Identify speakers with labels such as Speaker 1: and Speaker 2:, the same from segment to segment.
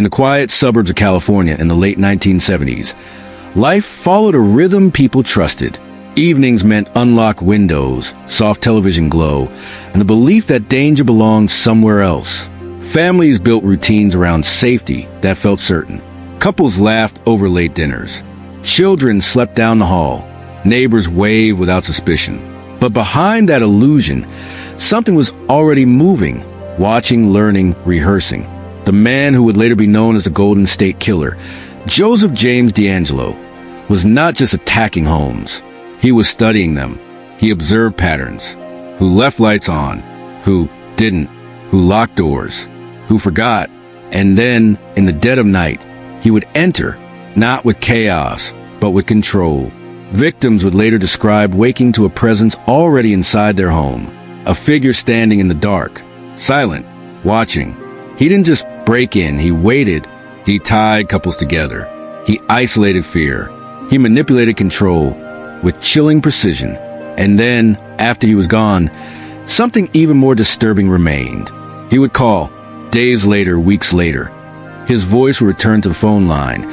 Speaker 1: In the quiet suburbs of California in the late 1970s, life followed a rhythm people trusted. Evenings meant unlocked windows, soft television glow, and the belief that danger belonged somewhere else. Families built routines around safety that felt certain. Couples laughed over late dinners. Children slept down the hall. Neighbors waved without suspicion. But behind that illusion, something was already moving, watching, learning, rehearsing. The man who would later be known as the Golden State Killer, Joseph James DeAngelo, was not just attacking homes. He was studying them. He observed patterns. Who left lights on, who didn't, who locked doors, who forgot, and then, in the dead of night, he would enter, not with chaos, but with control. Victims would later describe waking to a presence already inside their home, a figure standing in the dark, silent, watching. He didn't just break in, he waited. He tied couples together. He isolated fear. He manipulated control with chilling precision. And then, after he was gone, something even more disturbing remained. He would call, days later, weeks later. His voice would return to the phone line,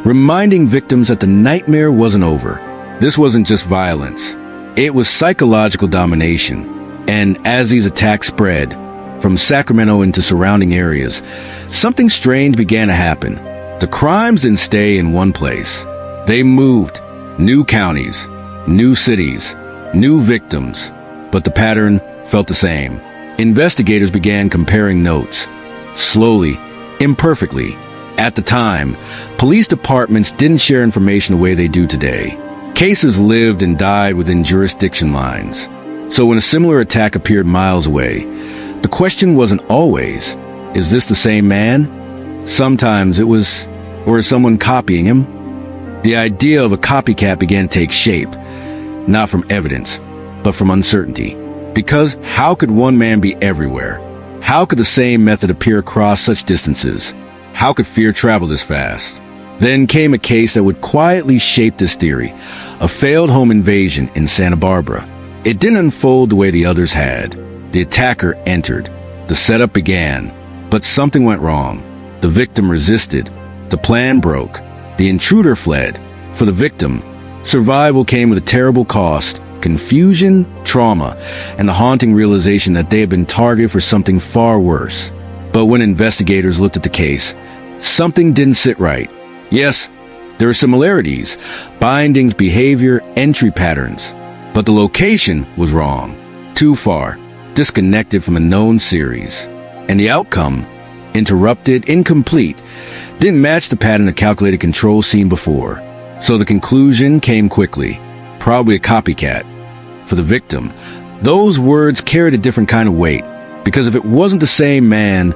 Speaker 1: reminding victims that the nightmare wasn't over. This wasn't just violence. It was psychological domination. And as these attacks spread, from Sacramento into surrounding areas, something strange began to happen. The crimes didn't stay in one place. They moved. New counties, new cities, new victims. But the pattern felt the same. Investigators began comparing notes. Slowly, imperfectly. At the time, police departments didn't share information the way they do today. Cases lived and died within jurisdiction lines. So when a similar attack appeared miles away, the question wasn't always, is this the same man? Sometimes it was, or is someone copying him? The idea of a copycat began to take shape, not from evidence, but from uncertainty. Because how could one man be everywhere? How could the same method appear across such distances? How could fear travel this fast? Then came a case that would quietly shape this theory, a failed home invasion in Santa Barbara. It didn't unfold the way the others had. The attacker entered. The setup began. But something went wrong. The victim resisted. The plan broke. The intruder fled. For the victim, survival came with a terrible cost, confusion, trauma, and the haunting realization that they had been targeted for something far worse. But when investigators looked at the case, something didn't sit right. Yes, there are similarities, bindings, behavior, entry patterns. But the location was wrong. Too far, disconnected from a known series. And the outcome, interrupted, incomplete, didn't match the pattern of calculated control seen before. So the conclusion came quickly. Probably a copycat. For the victim, those words carried a different kind of weight. Because if it wasn't the same man,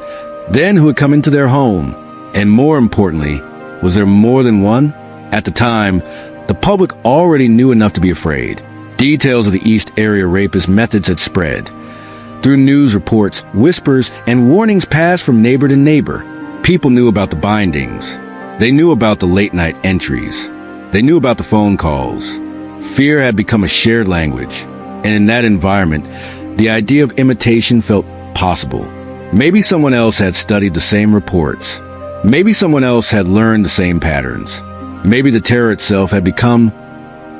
Speaker 1: then who had come into their home? And more importantly, was there more than one? At the time, the public already knew enough to be afraid. Details of the East Area rapist methods had spread. Through news reports, whispers, and warnings passed from neighbor to neighbor. People knew about the bindings. They knew about the late-night entries. They knew about the phone calls. Fear had become a shared language. And in that environment, the idea of imitation felt possible. Maybe someone else had studied the same reports. Maybe someone else had learned the same patterns. Maybe the terror itself had become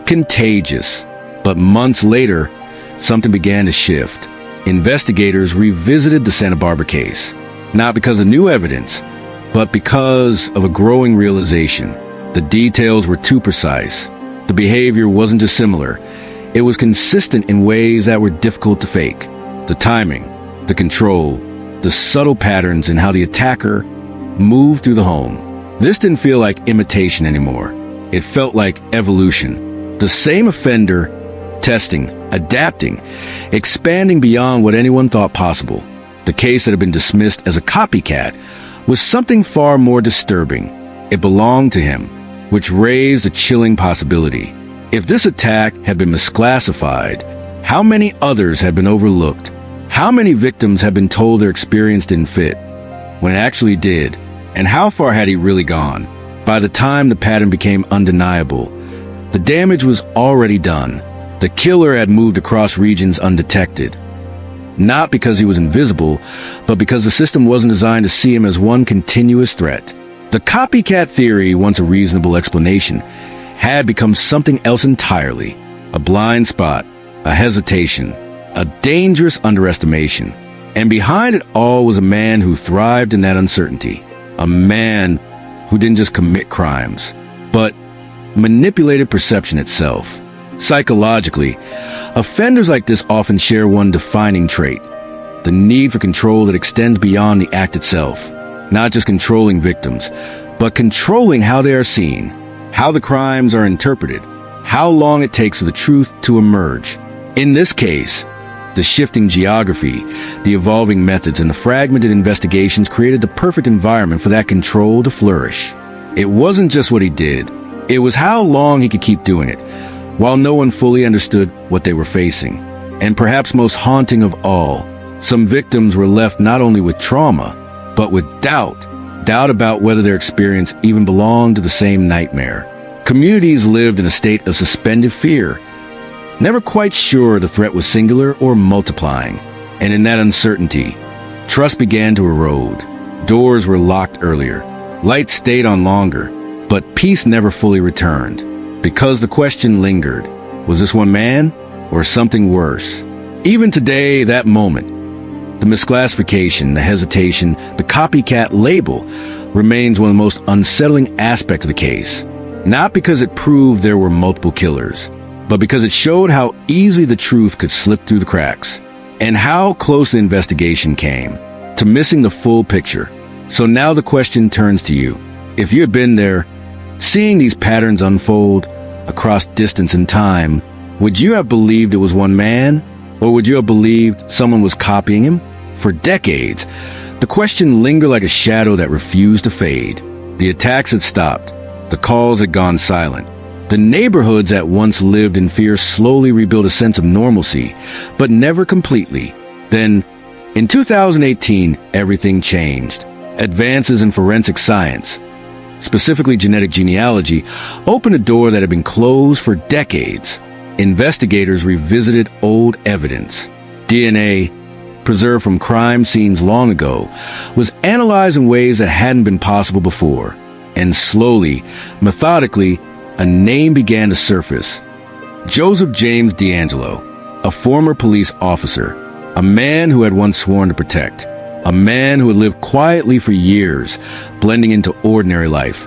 Speaker 1: contagious. But months later, something began to shift. Investigators revisited the Santa Barbara case, not because of new evidence, but because of a growing realization. The details were too precise. The behavior wasn't dissimilar. It was consistent in ways that were difficult to fake. The timing, the control, the subtle patterns in how the attacker moved through the home. This didn't feel like imitation anymore. It felt like evolution. The same offender, testing, adapting, expanding beyond what anyone thought possible. The case that had been dismissed as a copycat was something far more disturbing. It belonged to him, which raised a chilling possibility. If this attack had been misclassified, how many others had been overlooked? How many victims had been told their experience didn't fit, when it actually did? And how far had he really gone? By the time the pattern became undeniable, the damage was already done. The killer had moved across regions undetected. Not because he was invisible, but because the system wasn't designed to see him as one continuous threat. The copycat theory, once a reasonable explanation, had become something else entirely. A blind spot, a hesitation, a dangerous underestimation. And behind it all was a man who thrived in that uncertainty. A man who didn't just commit crimes, but manipulated perception itself. Psychologically, offenders like this often share one defining trait: the need for control that extends beyond the act itself. Not just controlling victims, but controlling how they are seen, how the crimes are interpreted, how long it takes for the truth to emerge. In this case, the shifting geography, the evolving methods, and the fragmented investigations created the perfect environment for that control to flourish. It wasn't just what he did, it was how long he could keep doing it, while no one fully understood what they were facing. And perhaps most haunting of all, some victims were left not only with trauma, but with doubt about whether their experience even belonged to the same nightmare. Communities lived in a state of suspended fear, never quite sure the threat was singular or multiplying. And in that uncertainty, trust began to erode. Doors were locked earlier, lights stayed on longer, but peace never fully returned. Because the question lingered, was this one man or something worse? Even today, that moment, the misclassification, the hesitation, the copycat label remains one of the most unsettling aspects of the case. Not because it proved there were multiple killers, but because it showed how easily the truth could slip through the cracks, and how close the investigation came to missing the full picture. So now the question turns to you. If you had been there, seeing these patterns unfold across distance and time, would you have believed it was one man? Or would you have believed someone was copying him? For decades, the question lingered like a shadow that refused to fade. The attacks had stopped. The calls had gone silent. The neighborhoods that once lived in fear slowly rebuilt a sense of normalcy, but never completely. Then, in 2018, everything changed. Advances in forensic science, specifically genetic genealogy, opened a door that had been closed for decades. Investigators revisited old evidence. DNA, preserved from crime scenes long ago, was analyzed in ways that hadn't been possible before. And slowly, methodically, a name began to surface. Joseph James DeAngelo, a former police officer, a man who had once sworn to protect, a man who had lived quietly for years, blending into ordinary life,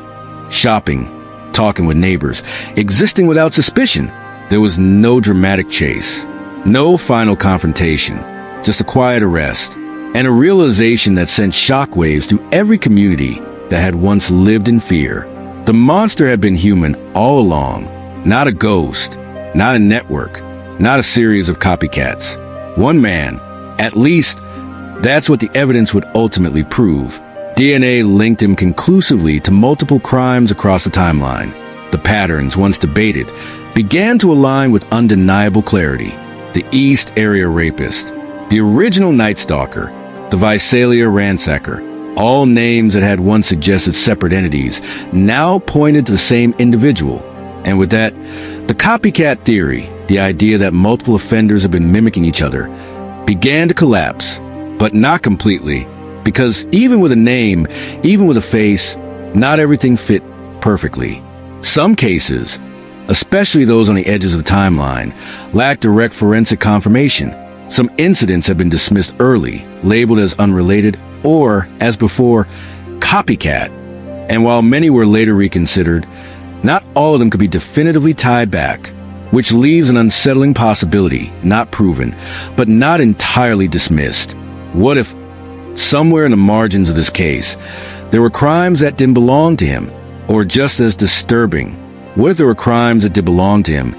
Speaker 1: shopping, talking with neighbors, existing without suspicion. There was no dramatic chase, no final confrontation, just a quiet arrest, and a realization that sent shockwaves through every community that had once lived in fear. The monster had been human all along, not a ghost, not a network, not a series of copycats. One man, at least, that's what the evidence would ultimately prove. DNA linked him conclusively to multiple crimes across the timeline. The patterns, once debated, began to align with undeniable clarity. The East Area Rapist, the original Night Stalker, the Visalia Ransacker, all names that had once suggested separate entities, now pointed to the same individual. And with that, the copycat theory, the idea that multiple offenders have been mimicking each other, began to collapse. But not completely, because even with a name, even with a face, not everything fit perfectly. Some cases, especially those on the edges of the timeline, lacked direct forensic confirmation. Some incidents have been dismissed early, labeled as unrelated, or, as before, copycat. And while many were later reconsidered, not all of them could be definitively tied back, which leaves an unsettling possibility, not proven, but not entirely dismissed. What if, somewhere in the margins of this case, there were crimes that didn't belong to him? Or just as disturbing, what if there were crimes that did belong to him,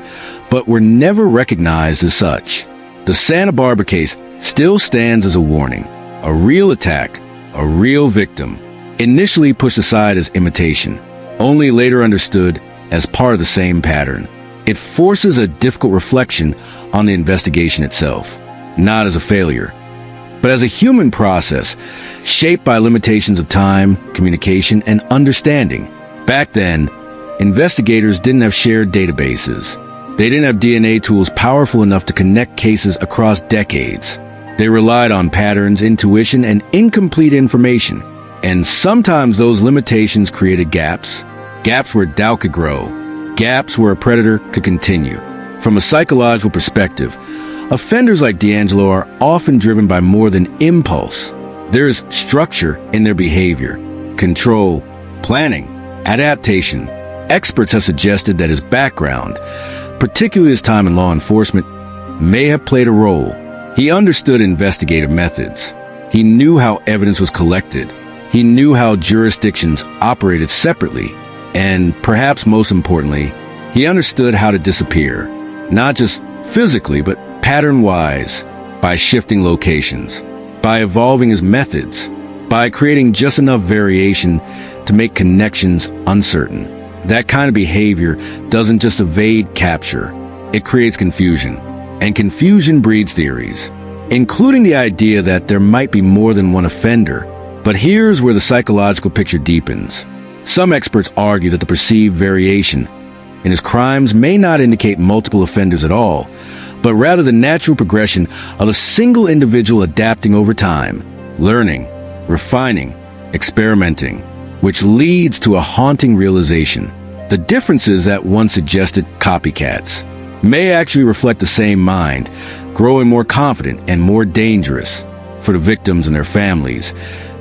Speaker 1: but were never recognized as such? The Santa Barbara case still stands as a warning. A real attack, a real victim, initially pushed aside as imitation, only later understood as part of the same pattern. It forces a difficult reflection on the investigation itself, not as a failure, but as a human process shaped by limitations of time, communication, and understanding. Back then, investigators didn't have shared databases. They didn't have DNA tools powerful enough to connect cases across decades. They relied on patterns, intuition, and incomplete information. And sometimes those limitations created gaps. Gaps where doubt could grow. Gaps where a predator could continue. From a psychological perspective, offenders like DeAngelo are often driven by more than impulse. There is structure in their behavior, control, planning, adaptation. Experts have suggested that his background, particularly his time in law enforcement, may have played a role. He understood investigative methods. He knew how evidence was collected. He knew how jurisdictions operated separately. And perhaps most importantly, he understood how to disappear, not just physically, but pattern-wise, by shifting locations, by evolving his methods, by creating just enough variation to make connections uncertain. That kind of behavior doesn't just evade capture, it creates confusion. And confusion breeds theories, including the idea that there might be more than one offender. But here's where the psychological picture deepens. Some experts argue that the perceived variation in his crimes may not indicate multiple offenders at all, but rather the natural progression of a single individual adapting over time, learning, refining, experimenting, which leads to a haunting realization. The differences that once suggested copycats may actually reflect the same mind, growing more confident and more dangerous. For the victims and their families,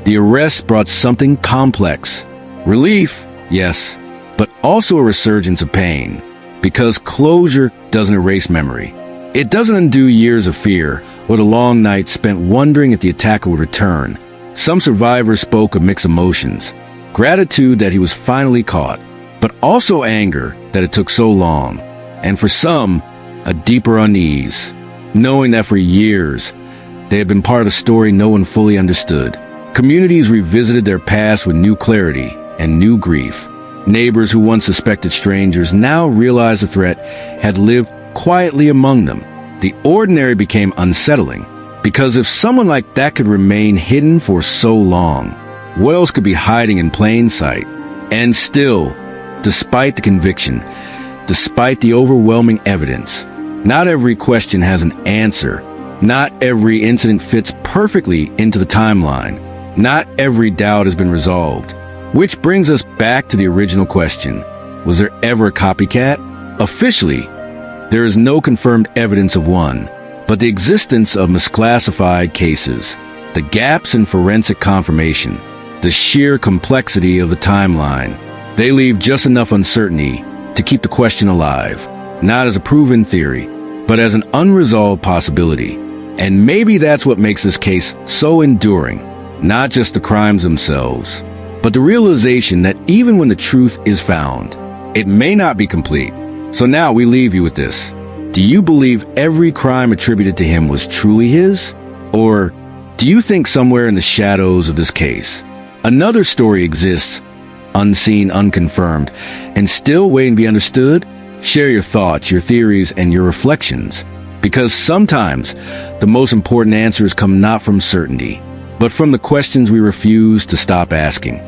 Speaker 1: the arrest brought something complex. Relief, yes, but also a resurgence of pain, because closure doesn't erase memory. It doesn't undo years of fear or the long nights spent wondering if the attacker would return. Some survivors spoke of mixed emotions, gratitude that he was finally caught, but also anger that it took so long, and for some, a deeper unease, knowing that for years, they had been part of a story no one fully understood. Communities revisited their past with new clarity and new grief. Neighbors who once suspected strangers now realized the threat had lived quietly among them. The ordinary became unsettling, because if someone like that could remain hidden for so long, what else could be hiding in plain sight? And still, despite the conviction, despite the overwhelming evidence, not every question has an answer. Not every incident fits perfectly into the timeline. Not every doubt has been resolved. Which brings us back to the original question. Was there ever a copycat? Officially, there is no confirmed evidence of one, but the existence of misclassified cases, the gaps in forensic confirmation, the sheer complexity of the timeline, they leave just enough uncertainty to keep the question alive, not as a proven theory, but as an unresolved possibility. And maybe that's what makes this case so enduring, not just the crimes themselves, but the realization that even when the truth is found, it may not be complete. So now we leave you with this. Do you believe every crime attributed to him was truly his? Or do you think somewhere in the shadows of this case, another story exists, unseen, unconfirmed, and still waiting to be understood? Share your thoughts, your theories, and your reflections, because sometimes the most important answers come not from certainty, but from the questions we refuse to stop asking.